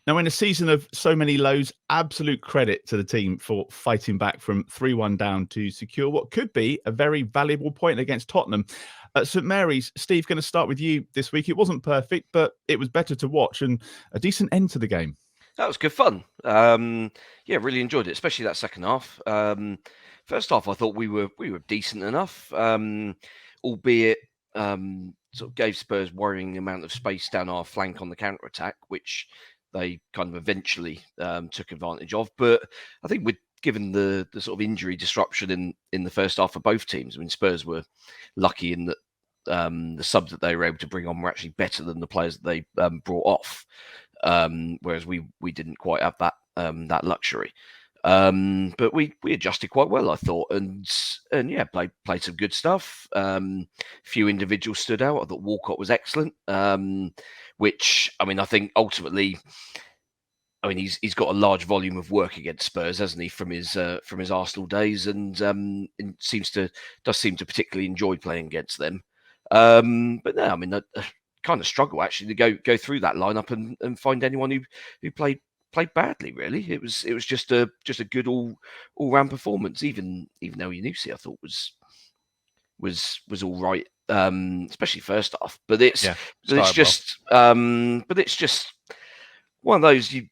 Now, in a season of so many lows, absolute credit to the team for fighting back from 3-1 down to secure what could be a very valuable point against Tottenham. At St Mary's, Steve, going to start with you this week. It wasn't perfect, but it was better to watch and a decent end to the game. That was good fun. Yeah, really enjoyed it, especially that second half. First half, I thought we were decent enough, albeit sort of gave Spurs worrying amount of space down our flank on the counter attack, which they kind of eventually took advantage of. But I think given the sort of injury disruption in the first half for both teams, I mean, Spurs were lucky in that the subs that they were able to bring on were actually better than the players that they brought off. Whereas we didn't quite have that luxury. But we adjusted quite well, I thought, and yeah, played some good stuff. Few individuals stood out. I thought Walcott was excellent, which I mean, I think ultimately, I mean, he's got a large volume of work against Spurs, hasn't he, from his Arsenal days, and does seem to particularly enjoy playing against them. But no, I mean, kind of struggle actually to go through that lineup and find anyone who played badly. Really, it was just a good all round performance. Even though Yunusi I thought was all right, especially first half. But it's just one of those you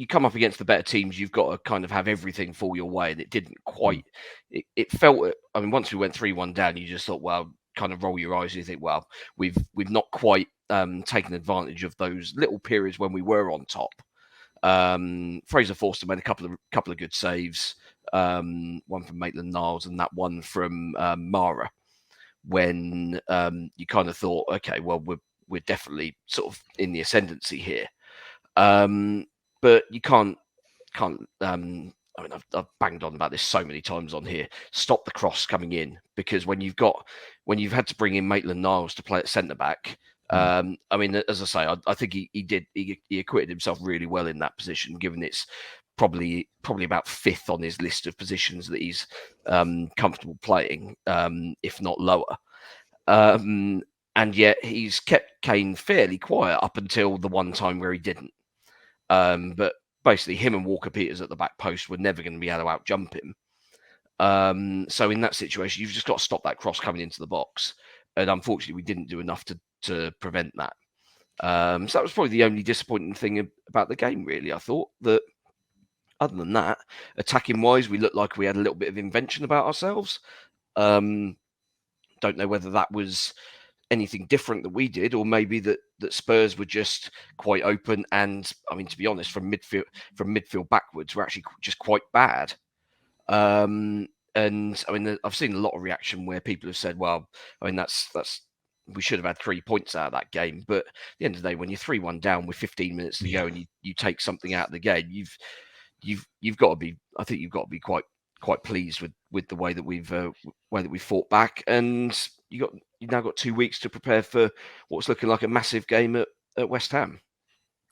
come up against the better teams, you've got to kind of have everything fall your way, and it didn't quite. It felt. I mean, once we went 3-1 down, you just thought, well, kind of roll your eyes and you think, well, we've not quite taken advantage of those little periods when we were on top. Fraser Forster made a couple of good saves, one from Maitland-Niles and that one from Mara, when you kind of thought, okay, well, we're definitely sort of in the ascendancy here. But you can't. I mean, I've banged on about this so many times on here. Stop the cross coming in, because when you've had to bring in Maitland-Niles to play at centre back. I mean, as I say, I think he acquitted himself really well in that position, given it's probably about fifth on his list of positions that he's comfortable playing, if not lower. And yet he's kept Kane fairly quiet up until the one time where he didn't. But basically, him and Walker-Peters at the back post were never going to be able to out-jump him. So in that situation, you've just got to stop that cross coming into the box. And unfortunately, we didn't do enough to prevent that. So that was probably the only disappointing thing about the game, really. I thought that other than that, attacking-wise, we looked like we had a little bit of invention about ourselves. Don't know whether that was anything different that we did, or maybe that Spurs were just quite open. And I mean, to be honest, from midfield backwards, we're actually just quite bad. And I mean, I've seen a lot of reaction where people have said, well, I mean, that's we should have had 3 points out of that game. But at the end of the day, when you're 3-1 down with 15 minutes to go and you take something out of the game, you've got to be. I think you've got to be quite pleased with the way that we've fought back, and you've now got 2 weeks to prepare for what's looking like a massive game at West Ham.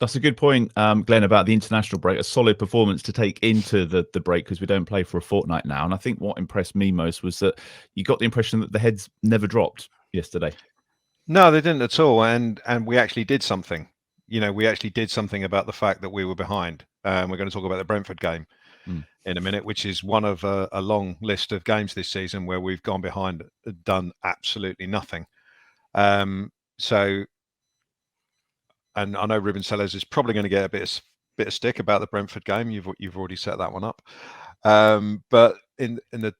That's a good point, Glenn, about the international break. A solid performance to take into the break, because we don't play for a fortnight now. And I think what impressed me most was that you got the impression that the heads never dropped yesterday. No, they didn't at all. And we actually did something. We actually did something about the fact that we were behind. We're going to talk about the Brentford game in a minute, which is one of a long list of games this season where we've gone behind, done absolutely nothing. And I know Ruben Sellers is probably going to get a bit of stick about the Brentford game. You've already set that one up. But in the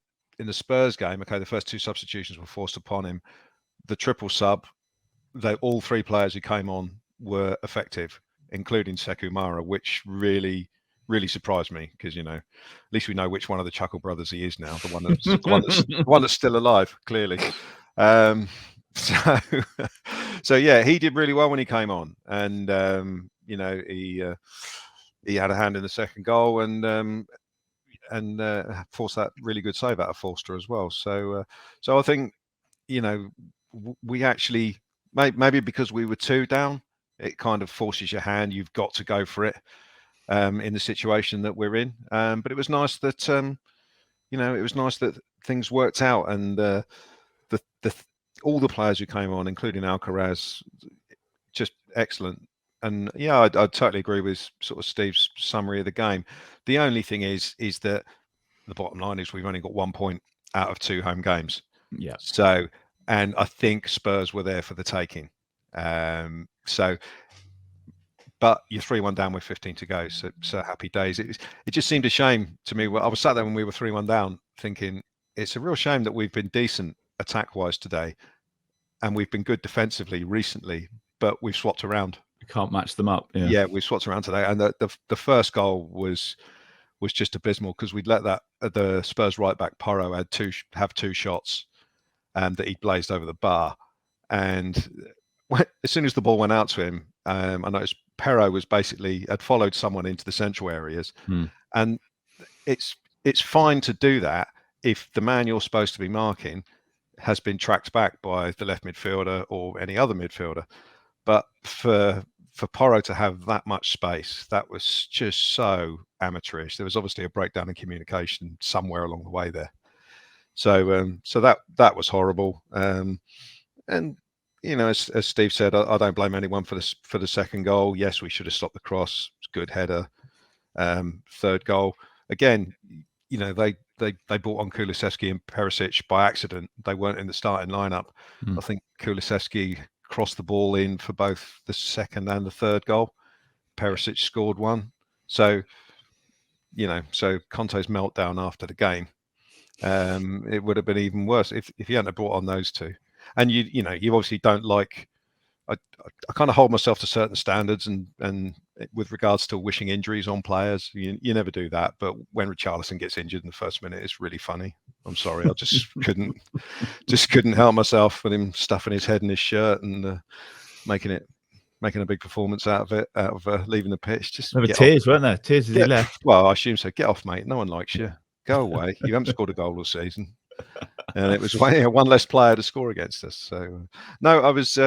Spurs game, okay, the first 2 substitutions were forced upon him. The triple sub, all 3 players who came on were effective, including Sekou Mara, which really surprised me, because at least we know which one of the Chuckle brothers he is now. The one that's still alive, clearly. So yeah, he did really well when he came on, and he had a hand in the second goal, and forced that really good save out of Forster as well. So I think we actually, maybe because we were 2 down, it kind of forces your hand. You've got to go for it in the situation that we're in. But it was nice that things worked out, and all the players who came on, including Alcaraz, just excellent. and yeah, I totally agree with sort of Steve's summary of the game. The only thing is that the bottom line is we've only got 1 point out of 2 home games. Yeah. So, and I think Spurs were there for the taking. But you're 3-1 down with 15 to go. So happy days. It just seemed a shame to me. I was sat there when we were 3-1 down thinking it's a real shame that we've been decent attack-wise today and we've been good defensively recently, but we've swapped around. You can't match them up. Yeah, we've swapped around today. And the first goal was just abysmal because we'd let the Spurs right back Porro have 2 shots that he blazed over the bar. And as soon as the ball went out to him, I noticed Perro had followed someone into the central areas, and it's fine to do that if the man you're supposed to be marking has been tracked back by the left midfielder or any other midfielder. But for Porro to have that much space, that was just so amateurish. There was obviously a breakdown in communication somewhere along the way there. So that was horrible. And you know, as Steve said, I don't blame anyone for the second goal. Yes, we should have stopped the cross. Good header. Third goal, again, you know, they brought on Kulusevski and Perisic by accident. They weren't in the starting lineup. I think Kulusevski crossed the ball in for both the second and the third goal. Perisic scored one. So, you know, Conte's meltdown after the game, it would have been even worse if he hadn't brought on those 2. And you know, you obviously don't like. I kind of hold myself to certain standards, and with regards to wishing injuries on players, you never do that. But when Richarlison gets injured in the first minute, it's really funny. I'm sorry, I just couldn't help myself with him stuffing his head in his shirt and making a big performance out of leaving the pitch. There were tears, weren't there? Tears as he left. Well, I assume so. Get off, mate. No one likes you. Go away. You haven't scored a goal all season. And it was one less player to score against us. So no, I was.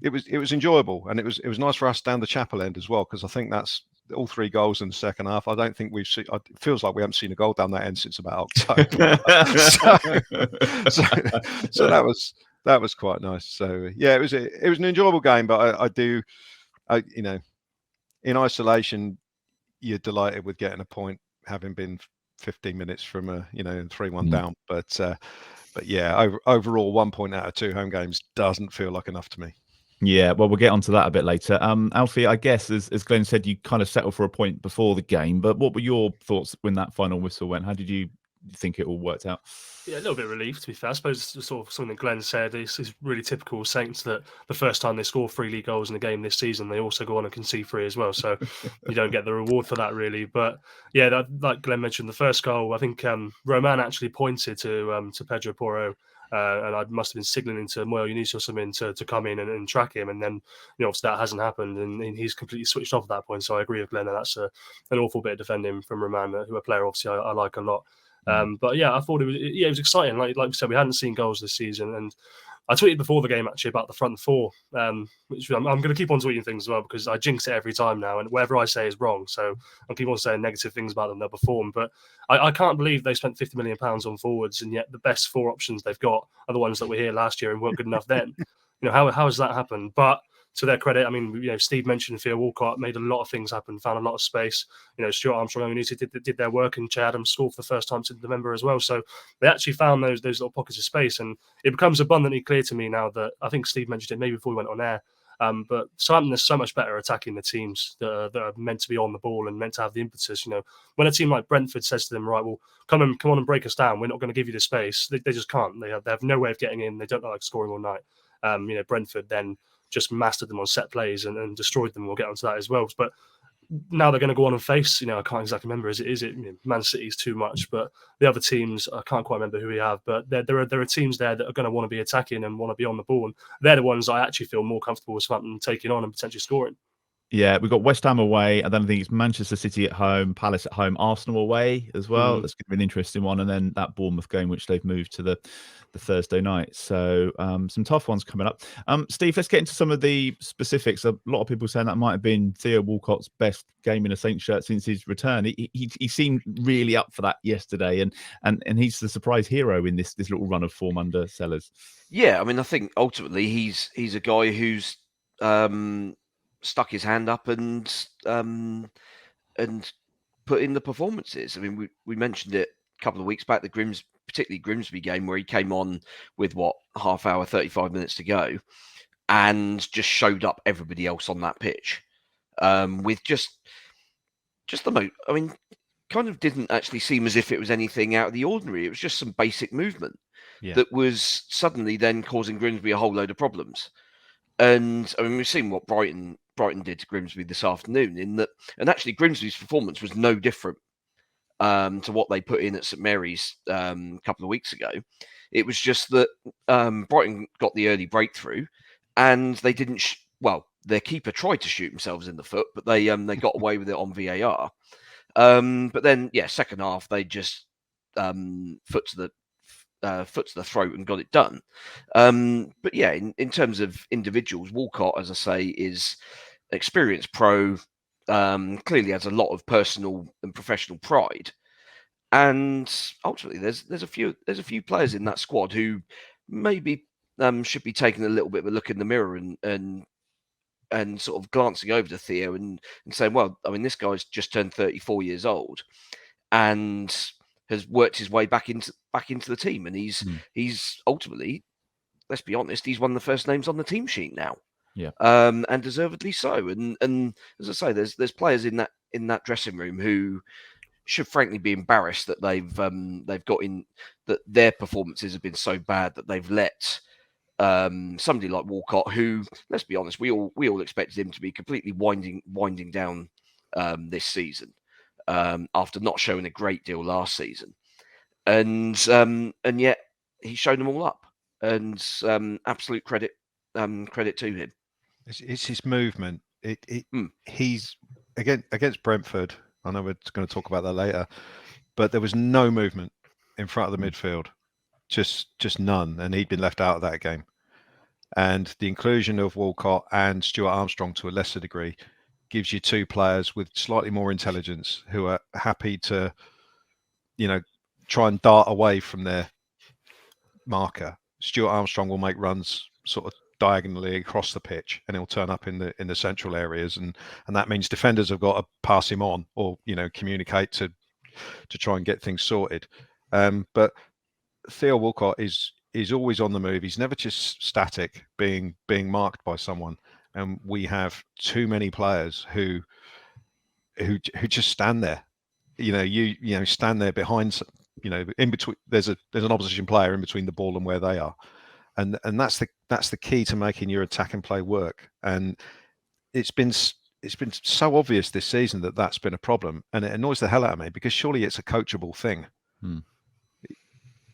It was enjoyable, and it was nice for us down the Chapel end as well, because I think that's all 3 goals in the second half. I don't think we've seen. It feels like we haven't seen a goal down that end since about October. so that was quite nice. So yeah, it was an enjoyable game, but you know, in isolation, you're delighted with getting a point, having been 15 minutes from 3-1 down. But yeah, overall 1 point out of 2 home games doesn't feel like enough to me. Yeah, well, we'll get onto that a bit later. Alfie, I guess, as Glenn said, you kind of settled for a point before the game, but what were your thoughts when that final whistle went? How did you think it all worked out? Yeah, a little bit relieved, to be fair. I suppose sort of something that Glenn said is really typical Saints, that the first time they score 3 league goals in a game this season, they also go on and concede 3 as well. So you don't get the reward for that, really. But yeah, like Glenn mentioned, the first goal, I think Roman actually pointed to Pedro Porro, and I must have been signalling to Moyo Yunus or something to come in and track him. And then, you know, obviously that hasn't happened, and he's completely switched off at that point. So I agree with Glenn that that's an awful bit of defending from Roman, who a player obviously I like a lot. But yeah, I thought it was exciting. Like we said, we hadn't seen goals this season, and I tweeted before the game actually about the front 4, which I'm going to keep on tweeting things as well, because I jinx it every time now, and whatever I say is wrong. So I'll keep on saying negative things about them. They'll perform, but I can't believe they spent £50 million on forwards, and yet the best 4 options they've got are the ones that were here last year and weren't good enough then. You know, how has that happened? But to their credit, I mean, you know, Steve mentioned Theo Walcott made a lot of things happen, found a lot of space. You know, Stuart Armstrong and Unity did their work, and Che Adams scored for the first time since November as well. So they actually found those little pockets of space, and it becomes abundantly clear to me now that, I think Steve mentioned it maybe before we went on air, but Southampton is so much better attacking the teams that are meant to be on the ball and meant to have the impetus. You know, when a team like Brentford says to them, right, well, come on and break us down, we're not going to give you the space, they just can't. They have no way of getting in. They don't like scoring all night. You know, Brentford then just mastered them on set plays and destroyed them. We'll get onto that as well. But now they're going to go on and face, you know, I can't exactly remember. Is it you know, Man City's too much, but the other teams, I can't quite remember who we have. But there are teams there that are going to want to be attacking and want to be on the ball, and they're the ones I actually feel more comfortable with Southampton taking on and potentially scoring. Yeah, we've got West Ham away, and then I think it's Manchester City at home, Palace at home, Arsenal away as well. That's going to be an interesting one. And then that Bournemouth game, which they've moved to the Thursday night. So some tough ones coming up. Steve, let's get into some of the specifics. A lot of people saying that might have been Theo Walcott's best game in a Saints shirt since his return. He seemed really up for that yesterday, and he's the surprise hero in this little run of form under Sellers. Yeah, I mean, I think ultimately he's a guy who's stuck his hand up and put in the performances. I mean, we mentioned it a couple of weeks back, particularly Grimsby game, where he came on with half hour, 35 minutes to go, and just showed up everybody else on that pitch with just the most. I mean, kind of didn't actually seem as if it was anything out of the ordinary. It was just some basic movement that was suddenly then causing Grimsby a whole load of problems. And I mean, we've seen what Brighton did to Grimsby this afternoon. And actually Grimsby's performance was no different to what they put in at St Mary's a couple of weeks ago. It was just that Brighton got the early breakthrough, and they didn't. Their keeper tried to shoot themselves in the foot, but they got away with it on VAR. But then, second half they just foot to the throat and got it done. But in terms of individuals, Walcott, as I say, is an experienced pro. Clearly has a lot of personal and professional pride, and ultimately there's a few players in that squad who maybe should be taking a little bit of a look in the mirror and sort of glancing over to Theo and saying, well, I mean, this guy's just turned 34 years old and has worked his way back into the team, and he's ultimately, let's be honest, he's one of the first names on the team sheet now. Yeah. And deservedly so. And as I say, there's players in that dressing room who should frankly be embarrassed that they've got in that their performances have been so bad that they've let somebody like Walcott, who, let's be honest, we all expected him to be completely winding down this season after not showing a great deal last season, and yet he's shown them all up, and absolute credit to him. It's his movement. He's against Brentford. I know we're going to talk about that later, but there was no movement in front of the midfield, just none, and he'd been left out of that game. And the inclusion of Walcott and Stuart Armstrong to a lesser degree gives you two players with slightly more intelligence who are happy to, try and dart away from their marker. Stuart Armstrong will make runs sort of diagonally across the pitch, and he'll turn up in the central areas, and that means defenders have got to pass him on or communicate to try and get things sorted. But Theo Walcott is always on the move. He's never just static, being marked by someone. And we have too many players who just stand there. You stand there behind. In between. There's an opposition player in between the ball and where they are, and that's the key to making your attack and play work. And it's been so obvious this season that that's been a problem, and it annoys the hell out of me because surely it's a coachable thing.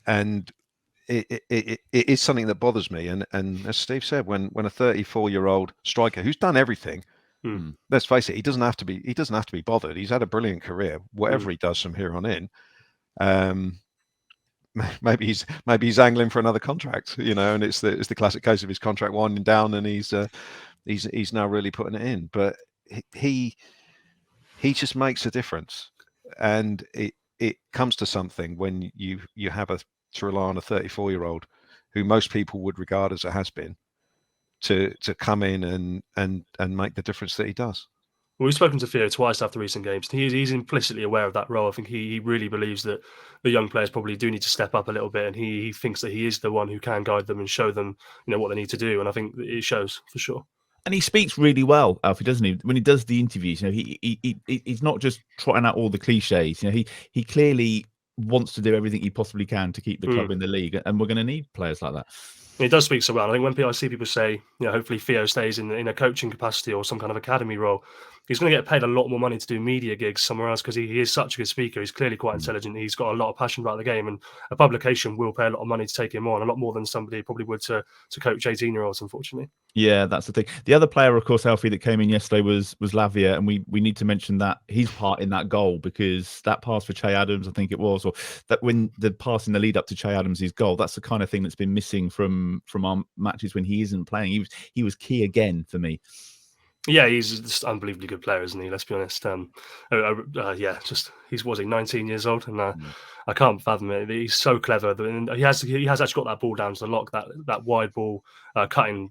And it is something that bothers me. And as Steve said, when a 34-year-old striker who's done everything, let's face it, he doesn't have to be bothered. He's had a brilliant career, whatever he does from here on in. Maybe he's angling for another contract, and it's the classic case of his contract winding down, and he's now really putting it in. But he just makes a difference, and it comes to something when you have to rely on a 34-year-old who most people would regard as a has-been to come in and make the difference that he does. Well, we've spoken to Theo twice after recent games. He's implicitly aware of that role. I think he really believes that the young players probably do need to step up a little bit, and he thinks that he is the one who can guide them and show them, what they need to do. And I think it shows for sure. And he speaks really well, Alfie, doesn't he? When he does the interviews, he's not just trotting out all the cliches. He clearly wants to do everything he possibly can to keep the club in the league, and we're going to need players like that. He does speak so well. I think when I see people say, hopefully Theo stays in a coaching capacity or some kind of academy role, he's going to get paid a lot more money to do media gigs somewhere else because he is such a good speaker. He's clearly quite intelligent. He's got a lot of passion about the game, and a publication will pay a lot of money to take him on, a lot more than somebody probably would to coach 18-year-olds, unfortunately. Yeah, that's the thing. The other player, of course, Alfie, that came in yesterday was Lavia, and we need to mention that his part in that goal, because that pass for Che Adams, I think it was, or that when the pass in the lead up to Che Adams' goal, that's the kind of thing that's been missing from our matches when he isn't playing. He was key again for me. Yeah, he's just an unbelievably good player, isn't he? Let's be honest. Just he's 19 years old, and I can't fathom it. He's so clever. And he has actually got that ball down to the lock, that wide ball, cutting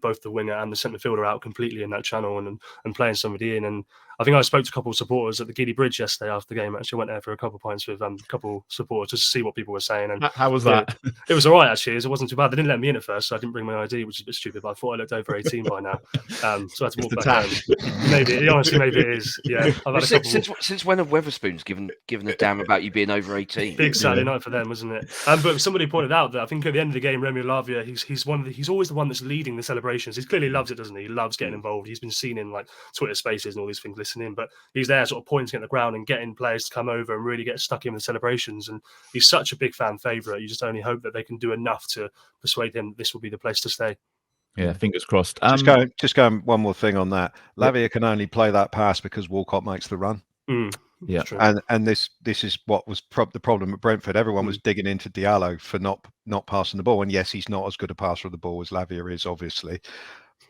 both the winger and the centre fielder out completely in that channel, and playing somebody in. And I think I spoke to a couple of supporters at the Giddy Bridge yesterday after the game. Actually, went there for a couple of pints with a couple of supporters just to see what people were saying. And How was that? it was all right, actually. It wasn't too bad. They didn't let me in at first, so I didn't bring my ID, which is a bit stupid. But I thought I looked over 18 by now, so I had to walk back home. Maybe, honestly, maybe it is. Yeah, since when have Weatherspoons given a damn about you being over 18? Big Saturday night for them, wasn't it? But somebody pointed out that I think at the end of the game, Remy Lavia, he's always the one that's leading the celebrations. He clearly loves it, doesn't he? He loves getting involved. He's been seen in like Twitter Spaces and all these things, listening. But he's there, sort of pointing at the ground and getting players to come over and really get stuck in the celebrations. And he's such a big fan favourite. You just only hope that they can do enough to persuade him this will be the place to stay. Yeah, fingers crossed. Just going one more thing on that. Lavia can only play that pass because Walcott makes the run. Yeah, and this is what was the problem at Brentford. Everyone was digging into Diallo for not passing the ball, and yes, he's not as good a passer of the ball as Lavia is, obviously,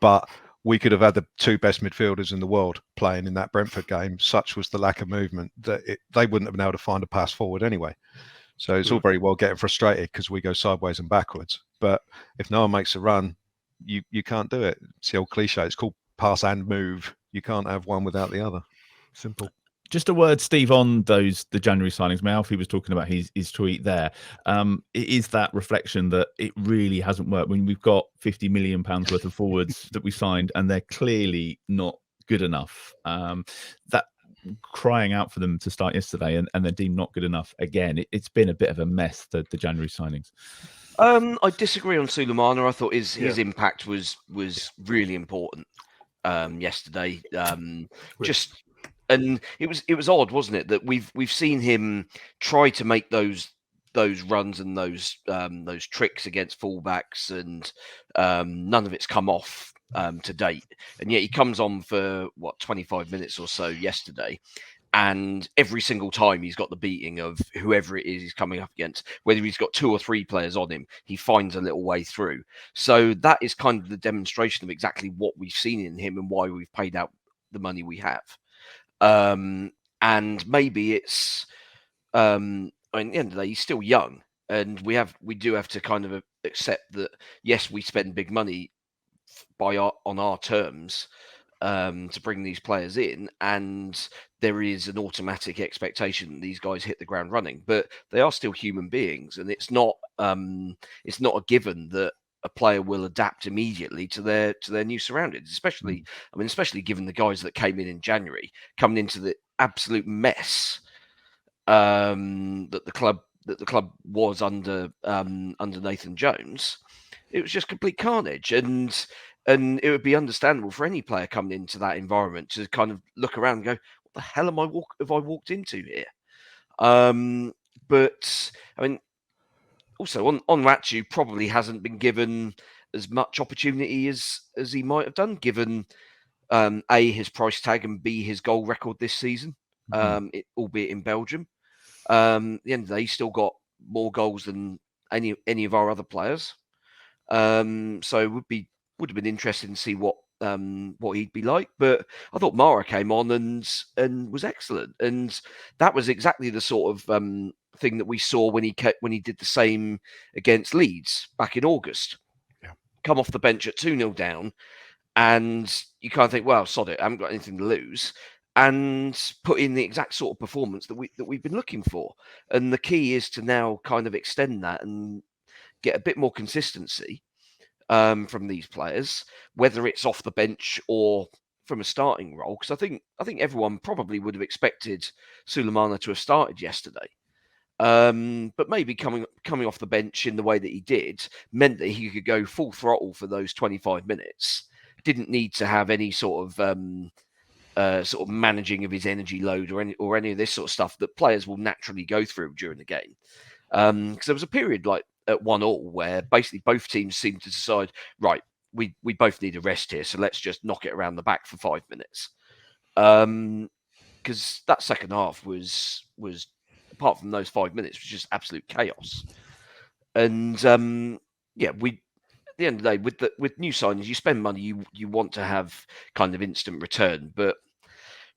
but we could have had the two best midfielders in the world playing in that Brentford game. Such was the lack of movement that they wouldn't have been able to find a pass forward anyway. So it's all very well getting frustrated because we go sideways and backwards, but if no one makes a run, you can't do it. It's the old cliche. It's called pass and move. You can't have one without the other. Simple. Just a word, Steve, on the January signings. Alfie was talking about his tweet there. It is that reflection that it really hasn't worked. When we've got £50 million worth of forwards that we signed, and they're clearly not good enough. That crying out for them to start yesterday, and they're deemed not good enough again. It's been a bit of a mess, the January signings. I disagree on Sulemana. I thought his impact was really important yesterday. And it was odd, wasn't it, that we've seen him try to make those runs and those tricks against fullbacks, and none of it's come off to date. And yet he comes on for 25 minutes or so yesterday, and every single time he's got the beating of whoever it is he's coming up against, whether he's got 2 or 3 players on him, he finds a little way through. So that is kind of the demonstration of exactly what we've seen in him and why we've paid out the money we have. And maybe it's at the end of the day, he's still young, and we do have to kind of accept that, yes, we spend big money on our terms to bring these players in, and there is an automatic expectation that these guys hit the ground running, but they are still human beings, and it's not a given that a player will adapt immediately to their new surroundings, especially given the guys that came in January, coming into the absolute mess that the club was under Nathan Jones. It was just complete carnage, and it would be understandable for any player coming into that environment to kind of look around and go, "What the hell have I walked into here?" But I mean, also on Ratchu probably hasn't been given as much opportunity as he might have done, given A, his price tag, and B, his goal record this season, albeit in Belgium. At the end of the day, he's still got more goals than any of our other players. So it would have been interesting to see what he'd be like. But I thought Mara came on and was excellent, and that was exactly the sort of thing that we saw when he did the same against Leeds back in August. Yeah. Come off the bench at 2-0 down, and you kind of think, well, sod it, I haven't got anything to lose, and put in the exact sort of performance that we've been looking for. And the key is to now kind of extend that and get a bit more consistency from these players, whether it's off the bench or from a starting role. Because I think everyone probably would have expected Sulemana to have started yesterday. But maybe coming off the bench in the way that he did meant that he could go full throttle for those 25 minutes. Didn't need to have any sort of managing of his energy load or any of this sort of stuff that players will naturally go through during the game. Because there was a period like at 1-1 where basically both teams seemed to decide, right, we both need a rest here, so let's just knock it around the back for 5 minutes. Because that second half was apart from those 5 minutes, was just absolute chaos. And the end of the day, with new signings, you spend money, you want to have kind of instant return. But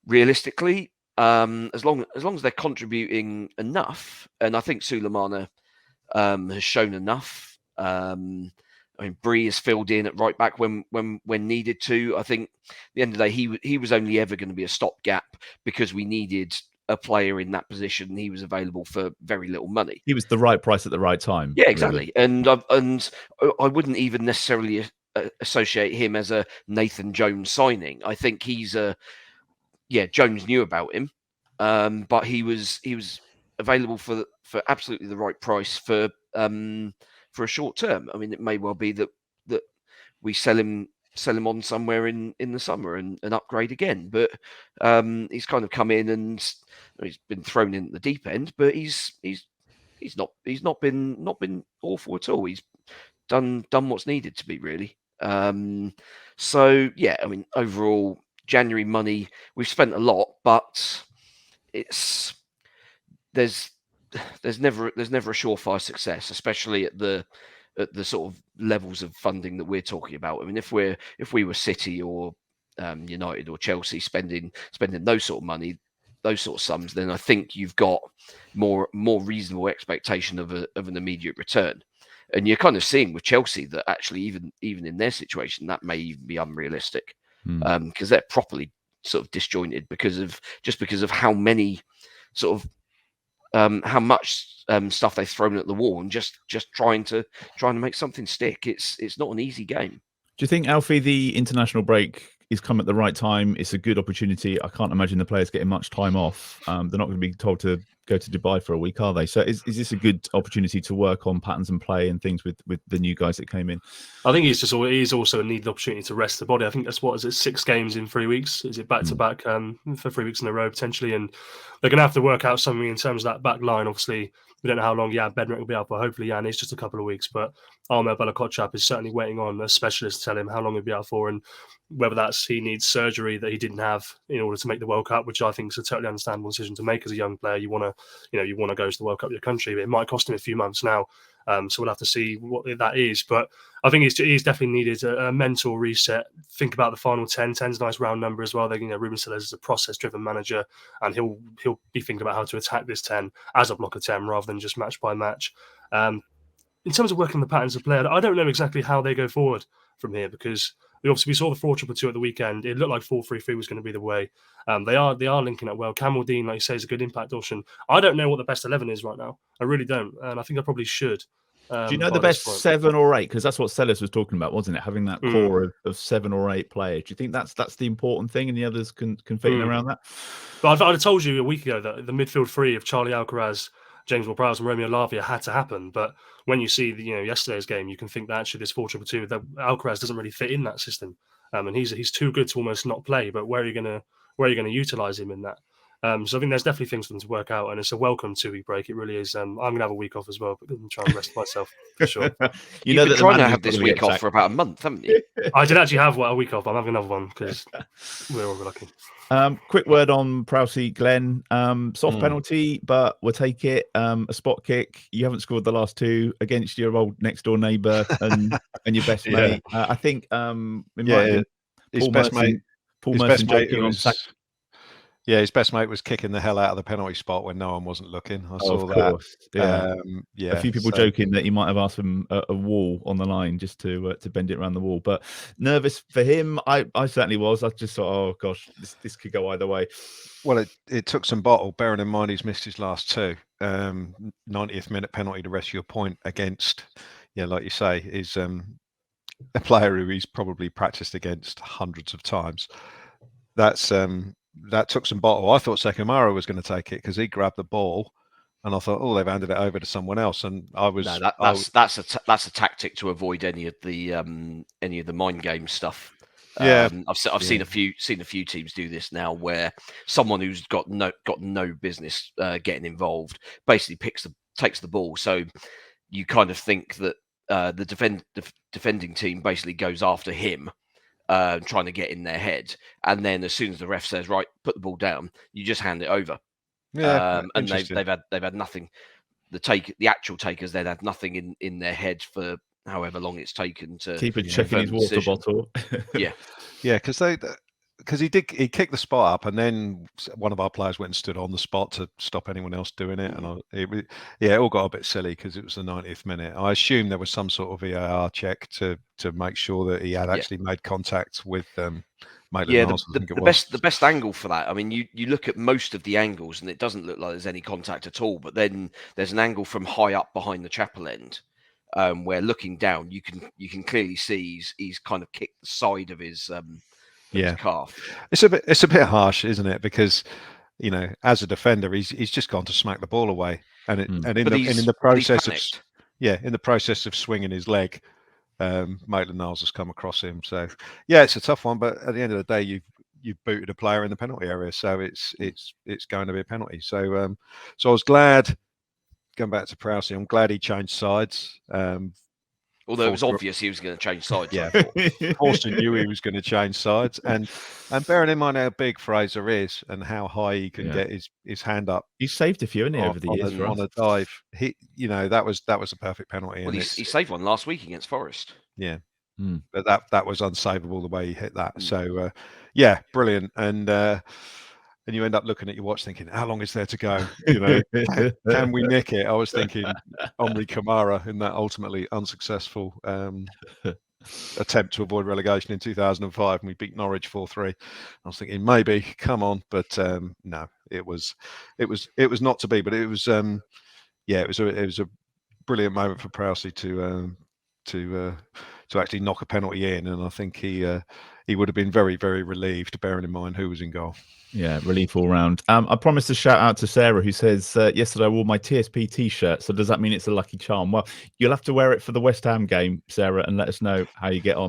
realistically, as long as they're contributing enough, and I think Sulemana has shown enough. I mean, Bree has filled in at right back when needed to. I think at the end of the day, he was only ever going to be a stopgap because we needed a player in that position. He was available for very little money. He was the right price at the right time. Yeah, exactly. Really. And I wouldn't even necessarily associate him as a Nathan Jones signing. I think Jones knew about him, but he was available for absolutely the right price for a short term. I mean, it may well be that we sell him on somewhere in the summer and upgrade again. But he's kind of come in and he's been thrown in at the deep end, but he's not been awful at all. He's done what's needed to be, really. So yeah, I mean, overall, January money, we've spent a lot, but there's never a surefire success, especially at the sort of levels of funding that we're talking about. I mean, if we were City or United or Chelsea spending those sort of money, those sort of sums, then I think you've got more reasonable expectation of an immediate return. And you're kind of seeing with Chelsea that actually even in their situation that may even be unrealistic, because they're properly sort of disjointed because of how many sort of how much stuff they've thrown at the wall and just trying to make something stick. It's not an easy game. Do you think, Alfie, the international break is come at the right time? It's a good opportunity. I can't imagine the players getting much time off. They're not going to be told to go to Dubai for a week, are they? So is this a good opportunity to work on patterns and play and things with the new guys that came in? I think he's also a needed opportunity to rest the body. I think that's 6 games in 3 weeks? Is it back to back for 3 weeks in a row potentially? And they're going to have to work out something in terms of that back line. Obviously, we don't know how long Bednarik will be out, but hopefully it's just a couple of weeks. But Bella-Kotchap is certainly waiting on a specialist to tell him how long he'll be out for, and whether that's he needs surgery that he didn't have in order to make the World Cup, which I think is a totally understandable decision to make as a young player. You want to go to the World Cup of your country, but it might cost him a few months now. So we'll have to see what that is. But I think he's definitely needed a mental reset. Think about the final 10. 10's a nice round number as well. Ruben Sellers is a process-driven manager, and he'll be thinking about how to attack this 10 as a block of 10 rather than just match by match. In terms of working the patterns of play, I don't know exactly how they go forward from here, because we saw the 4-2-2 at the weekend. It looked like 4-3-3 was going to be the way. They are linking up well. Campbell Dean, like you say, is a good impact option. I don't know what the best 11 is right now. I really don't, and I think I probably should. Do you know the best 7 or 8? Because that's what Sellers was talking about, wasn't it? Having that core of 7 or 8 players. Do you think that's the important thing, and the others can fit in around that? But I'd have told you a week ago that the midfield 3 of Charlie Alcaraz, James Ward-Prowse and Romeo Lavia had to happen. But when you see yesterday's game, you can think that actually this 4-2-2, that Alcaraz doesn't really fit in that system, and he's too good to almost not play. But where are you going to utilize him in that? So I think there's definitely things for them to work out, and it's a welcome 2-week break. It really is. I'm going to have a week off as well, but I'm trying to rest myself for sure. You've been trying to have this week off for about a month, haven't you? I did actually have a week off. I'm having another one because we're all lucky. Quick word on Prowse, Glen. Soft penalty, but we'll take it. A spot kick. You haven't scored the last 2 against your old next door neighbour and your best mate. I think his best mate. His best mate was kicking the hell out of the penalty spot when no one wasn't looking. I saw that. A few people joking that he might have asked him a wall on the line just to bend it around the wall. But nervous for him, I certainly was. I just thought, oh gosh, this could go either way. Well, it took some bottle, bearing in mind he's missed his last 2. 90th minute penalty to rescue a point against, like you say, is a player who he's probably practiced against hundreds of times. That took some bottle. I thought Sekamara was going to take it because he grabbed the ball, and I thought, they've handed it over to someone else. And I was that's a tactic to avoid any of the mind game stuff. Yeah, I've seen a few teams do this now, where someone who's got no business getting involved basically takes the ball. So you kind of think that the defending team basically goes after him. Trying to get in their head, and then as soon as the ref says, right, put the ball down, you just hand it over. And they've had nothing. The actual takers then had nothing in their head for however long it's taken to Keeper checking his water bottle. Yeah. Yeah, because he kicked the spot up, and then one of our players went and stood on the spot to stop anyone else doing it, and it all got a bit silly because it was the 90th minute. I assume there was some sort of VAR check to make sure that he had actually made contact with Maitland-Niles. The best angle for that. I mean, you look at most of the angles, and it doesn't look like there's any contact at all. But then there's an angle from high up behind the chapel end, where looking down, you can clearly see he's kind of kicked the side of his calf. It's a bit harsh, isn't it? Because as a defender, he's just gone to smack the ball away, and in the process of swinging his leg, Maitland-Niles has come across him. So yeah, it's a tough one, but at the end of the day, you've booted a player in the penalty area, so it's going to be a penalty. So I was glad. Going back to Prowse, I'm glad he changed sides. Although it was obvious he was going to change sides. Yeah, Forster knew he was going to change sides, and bearing in mind how big Fraser is and how high he can get his hand up. He's saved a few in over the years on a dive. That was a perfect penalty. Well, he saved one last week against Forest. Yeah, but that was unsavable the way he hit that. So brilliant. And you end up looking at your watch thinking, how long is there to go? Can we nick it? I was thinking Omri Kamara in that ultimately unsuccessful attempt to avoid relegation in 2005, and we beat Norwich 4-3. I was thinking maybe, come on, but no, it was not to be. But it was it was a brilliant moment for Prowse to actually knock a penalty in, and I think he would have been very, very relieved, bearing in mind who was in goal. Yeah, relief all round. I promised to shout out to Sarah, who says, yesterday I wore my TSP T-shirt, so does that mean it's a lucky charm? Well, you'll have to wear it for the West Ham game, Sarah, and let us know how you get on.